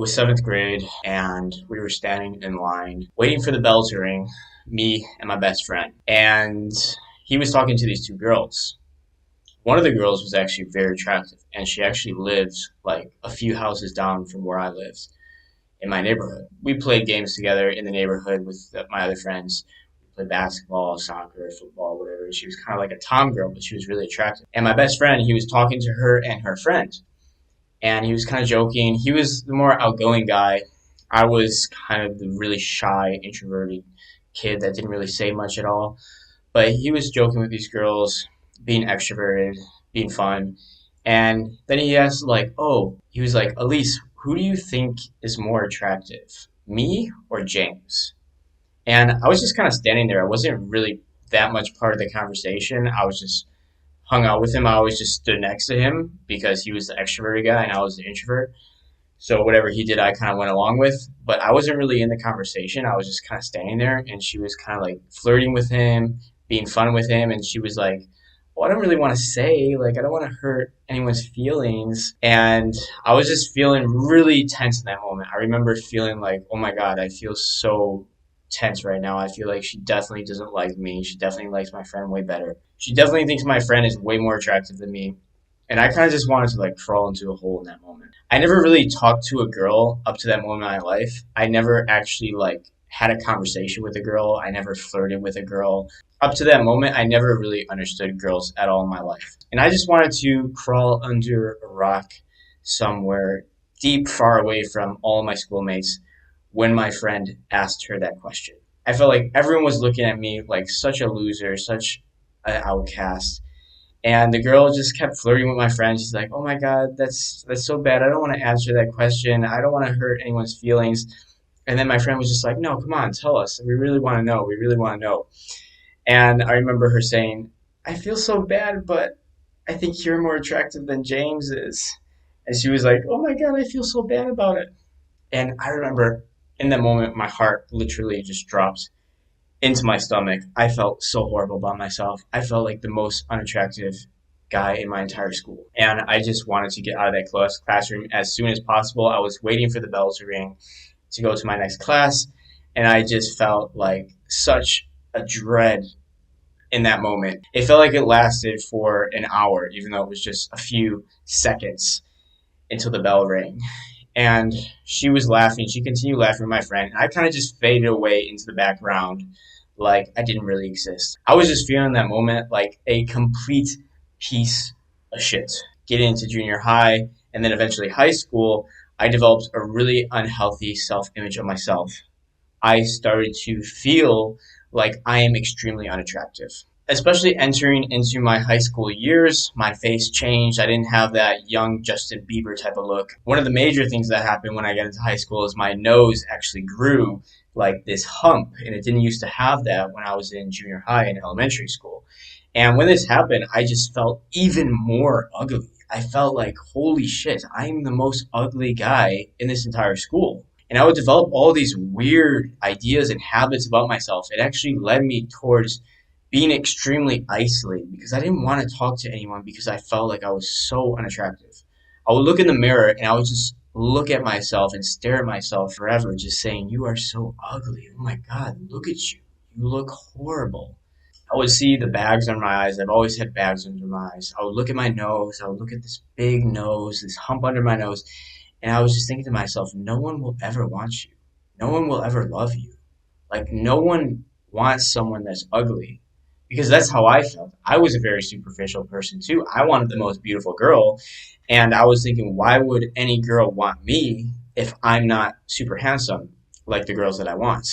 was seventh grade, and we were standing in line waiting for the bell to ring, me and my best friend. And he was talking to these two girls. One of the girls was actually very attractive, and she actually lived like a few houses down from where I lived in my neighborhood. We played games together in the neighborhood with my other friends. We played basketball, soccer, football, whatever. She was kind of like a tom girl, but she was really attractive. And my best friend, he was talking to her and her friend, and he was kind of joking. He was the more outgoing guy. I was kind of the really shy, introverted kid that didn't really say much at all. But he was joking with these girls, being extroverted, being fun. And then he asked, like, oh, he was like, Elise, who do you think is more attractive, me or James? And I was just kind of standing there. I wasn't really that much part of the conversation. I was just hung out with him. I always just stood next to him because he was the extroverted guy and I was the introvert. So whatever he did, I kind of went along with. But I wasn't really in the conversation. I was just kind of standing there, and she was kind of like flirting with him, being fun with him, and she was like, "Well, I don't really want to say, like, I don't want to hurt anyone's feelings." And I was just feeling really tense in that moment. I remember feeling like, "Oh my God, I feel so tense right now. I feel like she definitely doesn't like me. She definitely likes my friend way better. She definitely thinks my friend is way more attractive than me." And I kind of just wanted to like crawl into a hole in that moment. I never really talked to a girl up to that moment in my life. I never actually like had a conversation with a girl. I never flirted with a girl. Up to that moment, I never really understood girls at all in my life. And I just wanted to crawl under a rock somewhere deep, far away from all my schoolmates when my friend asked her that question. I felt like everyone was looking at me like such a loser, such an outcast. And the girl just kept flirting with my friend. She's like, "Oh my God, that's so bad. I don't want to answer that question. I don't want to hurt anyone's feelings." And then my friend was just like, "No, come on, tell us. We really want to know. We really want to know." And I remember her saying, "I feel so bad, but I think you're more attractive than James is." And she was like, "Oh my God, I feel so bad about it." And I remember in that moment, my heart literally just dropped into my stomach. I felt so horrible about myself. I felt like the most unattractive guy in my entire school. And I just wanted to get out of that classroom as soon as possible. I was waiting for the bell to ring to go to my next class. And I just felt like such a dread in that moment. It felt like it lasted for an hour, even though it was just a few seconds until the bell rang. And she was laughing. She continued laughing with my friend. And I kind of just faded away into the background like I didn't really exist. I was just feeling that moment like a complete piece of shit. Getting into junior high and then eventually high school, I developed a really unhealthy self image of myself. I started to feel like I am extremely unattractive. Especially entering into my high school years, my face changed. I didn't have that young Justin Bieber type of look. One of the major things that happened when I got into high school is my nose actually grew like this hump, and it didn't used to have that when I was in junior high and elementary school. And when this happened, I just felt even more ugly. I felt like, holy shit, I'm the most ugly guy in this entire school. And I would develop all these weird ideas and habits about myself. It actually led me towards being extremely isolated because I didn't want to talk to anyone because I felt like I was so unattractive. I would look in the mirror and I would just look at myself and stare at myself forever, just saying, "You are so ugly. Oh my God, look at you. You look horrible." I would see the bags under my eyes. I've always had bags under my eyes. I would look at my nose. I would look at this big nose, this hump under my nose. And I was just thinking to myself, no one will ever want you. No one will ever love you. Like, no one wants someone that's ugly because that's how I felt. I was a very superficial person too. I wanted the most beautiful girl, and I was thinking, why would any girl want me if I'm not super handsome like the girls that I want?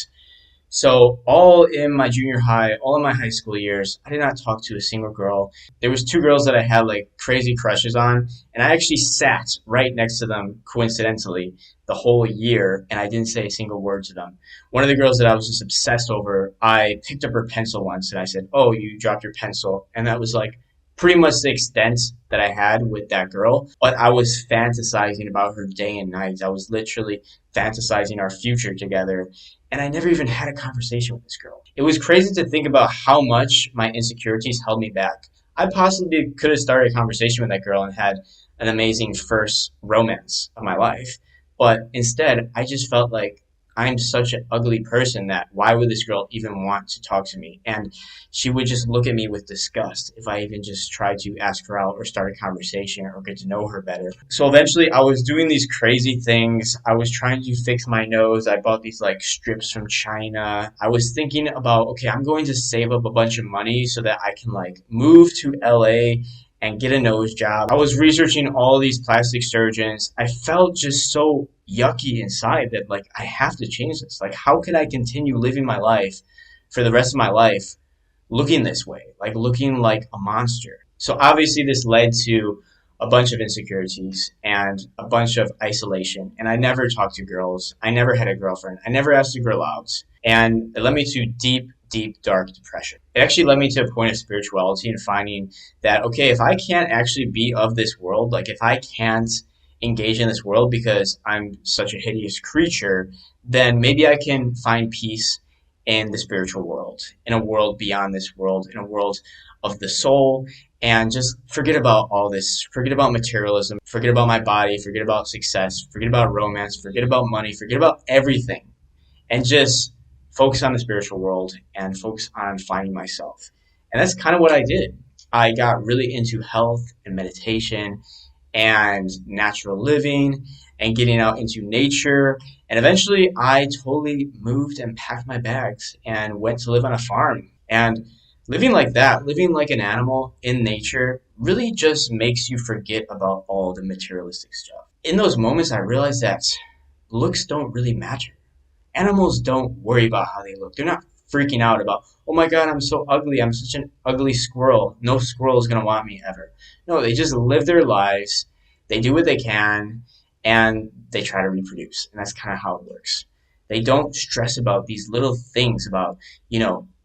So all in my junior high, all in my high school years, I did not talk to a single girl. There was two girls that I had like crazy crushes on, and I actually sat right next to them coincidentally the whole year, and I didn't say a single word to them. One of the girls that I was just obsessed over, I picked up her pencil once, and I said, "Oh, you dropped your pencil," and that was like pretty much the extent that I had with that girl. But I was fantasizing about her day and night. I was literally fantasizing our future together, and I never even had a conversation with this girl. It was crazy to think about how much my insecurities held me back. I possibly could have started a conversation with that girl and had an amazing first romance of my life. But instead, I just felt like I'm such an ugly person that why would this girl even want to talk to me? And she would just look at me with disgust if I even just tried to ask her out or start a conversation or get to know her better. So eventually I was doing these crazy things. I was trying to fix my nose. I bought these like strips from China. I was thinking about, okay, I'm going to save up a bunch of money so that I can like move to LA and get a nose job. I was researching all these plastic surgeons. I felt just so yucky inside that like I have to change this. Like how can I continue living my life for the rest of my life looking this way, like looking like a monster? So obviously this led to a bunch of insecurities and a bunch of isolation. And I never talked to girls. I never had a girlfriend. I never asked a girl out. And it led me to deep, dark depression. It actually led me to a point of spirituality and finding that, okay, if I can't actually be of this world, like if I can't engage in this world because I'm such a hideous creature, then maybe I can find peace in the spiritual world, in a world beyond this world, in a world of the soul, and just forget about all this. Forget about materialism, forget about my body, forget about success, forget about romance, forget about money, forget about everything, and just focus on the spiritual world and focus on finding myself. And that's kind of what I did. I got really into health and meditation and natural living and getting out into nature. And eventually I totally moved and packed my bags and went to live on a farm. And living like that, living like an animal in nature, really just makes you forget about all the materialistic stuff. In those moments, I realized that looks don't really matter. Animals don't worry about how they look. They're not freaking out about, oh my God, I'm so ugly. I'm such an ugly squirrel. No squirrel is going to want me ever. No, they just live their lives. They do what they can and they try to reproduce. And that's kind of how it works. They don't stress about these little things about,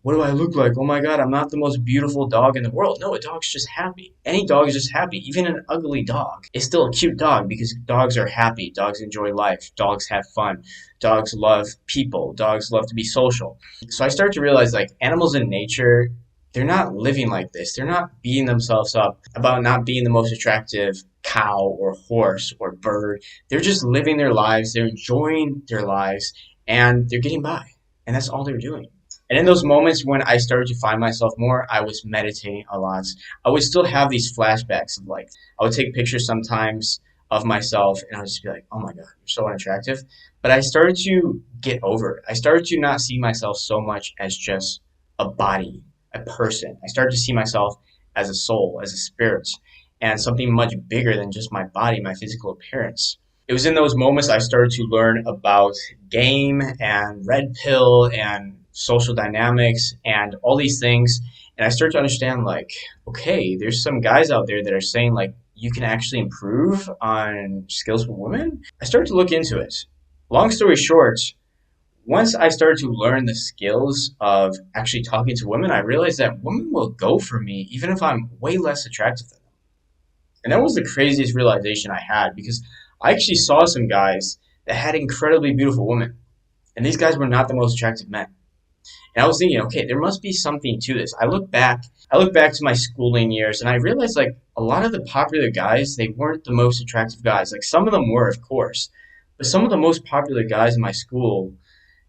what do I look like? Oh my God, I'm not the most beautiful dog in the world. No, a dog's just happy. Any dog is just happy. Even an ugly dog is still a cute dog because dogs are happy. Dogs enjoy life. Dogs have fun. Dogs love people. Dogs love to be social. So I started to realize like animals in nature, they're not living like this. They're not beating themselves up about not being the most attractive cow or horse or bird. They're just living their lives. They're enjoying their lives and they're getting by. And that's all they're doing. And in those moments when I started to find myself more, I was meditating a lot. I would still have these flashbacks of like, I would take pictures sometimes of myself and I would just be like, oh my God, you're so unattractive. But I started to get over it. I started to not see myself so much as just a body, a person. I started to see myself as a soul, as a spirit, and something much bigger than just my body, my physical appearance. It was in those moments I started to learn about game and red pill and social dynamics and all these things. And I started to understand like, okay, there's some guys out there that are saying like, you can actually improve on skills with women. I started to look into it. Long story short, once I started to learn the skills of actually talking to women, I realized that women will go for me even if I'm way less attractive than them. And that was the craziest realization I had because I actually saw some guys that had incredibly beautiful women. And these guys were not the most attractive men. And I was thinking, okay, there must be something to this. I look back to my schooling years and I realized like a lot of the popular guys, they weren't the most attractive guys. Like some of them were, of course, but some of the most popular guys in my school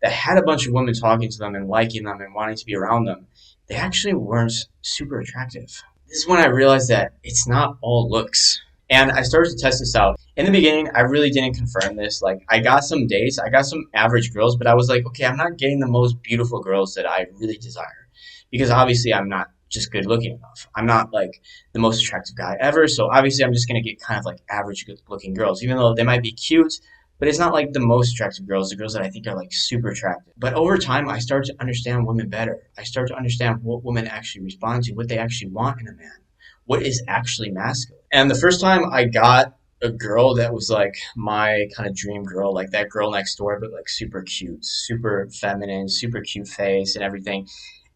that had a bunch of women talking to them and liking them and wanting to be around them, they actually weren't super attractive. This is when I realized that it's not all looks. And I started to test this out. In the beginning, I really didn't confirm this. Like, I got some dates, I got some average girls, but I was like, okay, I'm not getting the most beautiful girls that I really desire. Because obviously, I'm not just good looking enough. I'm not like the most attractive guy ever. So obviously, I'm just going to get kind of like average good looking girls, even though they might be cute. But it's not like the most attractive girls, the girls that I think are like super attractive. But over time, I started to understand women better. I started to understand what women actually respond to, what they actually want in a man, what is actually masculine. And the first time I got a girl that was like my kind of dream girl, like that girl next door, but like super cute, super feminine, super cute face and everything.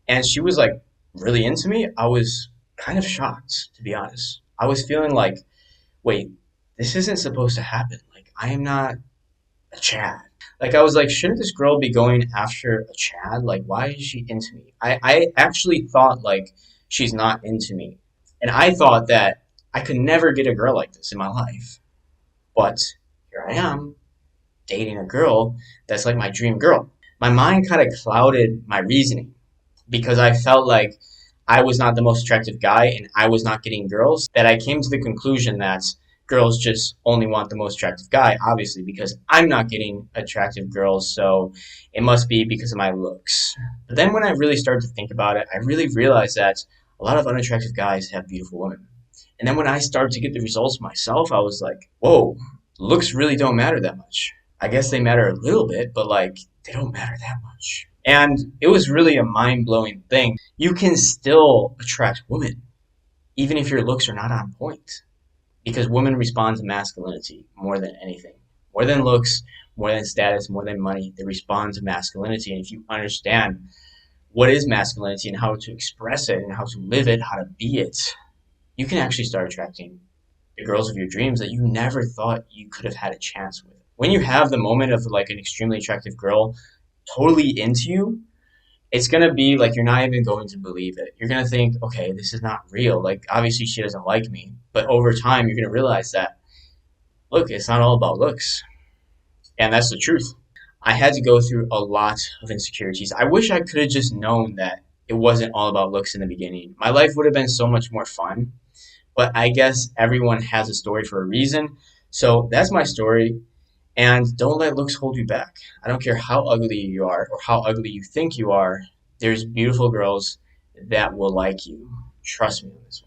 And she was like really into me. I was kind of shocked, to be honest. I was feeling like, wait, this isn't supposed to happen. Like, I am not a Chad. Like, I was like, shouldn't this girl be going after a Chad? Like, why is she into me? I actually thought like she's not into me. And I thought that I could never get a girl like this in my life. But here I am. dating a girl that's like my dream girl. My mind kind of clouded my reasoning because I felt like I was not the most attractive guy and I was not getting girls, that I came to the conclusion that girls just only want the most attractive guy, obviously, because I'm not getting attractive girls, so it must be because of my looks. But then when I really started to think about it, I really realized that a lot of unattractive guys have beautiful women. And then when I started to get the results myself, I was like, whoa, looks really don't matter that much. I guess they matter a little bit, but like they don't matter that much. And it was really a mind blowing thing. You can still attract women, even if your looks are not on point, because women respond to masculinity more than anything. More than looks, more than status, more than money, they respond to masculinity. And if you understand what is masculinity and how to express it and how to live it, how to be it, you can actually start attracting the girls of your dreams that you never thought you could have had a chance with. When you have the moment of like an extremely attractive girl totally into you, it's gonna be like you're not even going to believe it. You're gonna think, okay, this is not real. Like obviously she doesn't like me. But over time you're gonna realize that look, it's not all about looks. And that's the truth. I had to go through a lot of insecurities. I wish I could have just known that it wasn't all about looks in the beginning. My life would have been so much more fun. But I guess everyone has a story for a reason. So that's my story. And don't let looks hold you back. I don't care how ugly you are or how ugly you think you are. There's beautiful girls that will like you. Trust me on this one.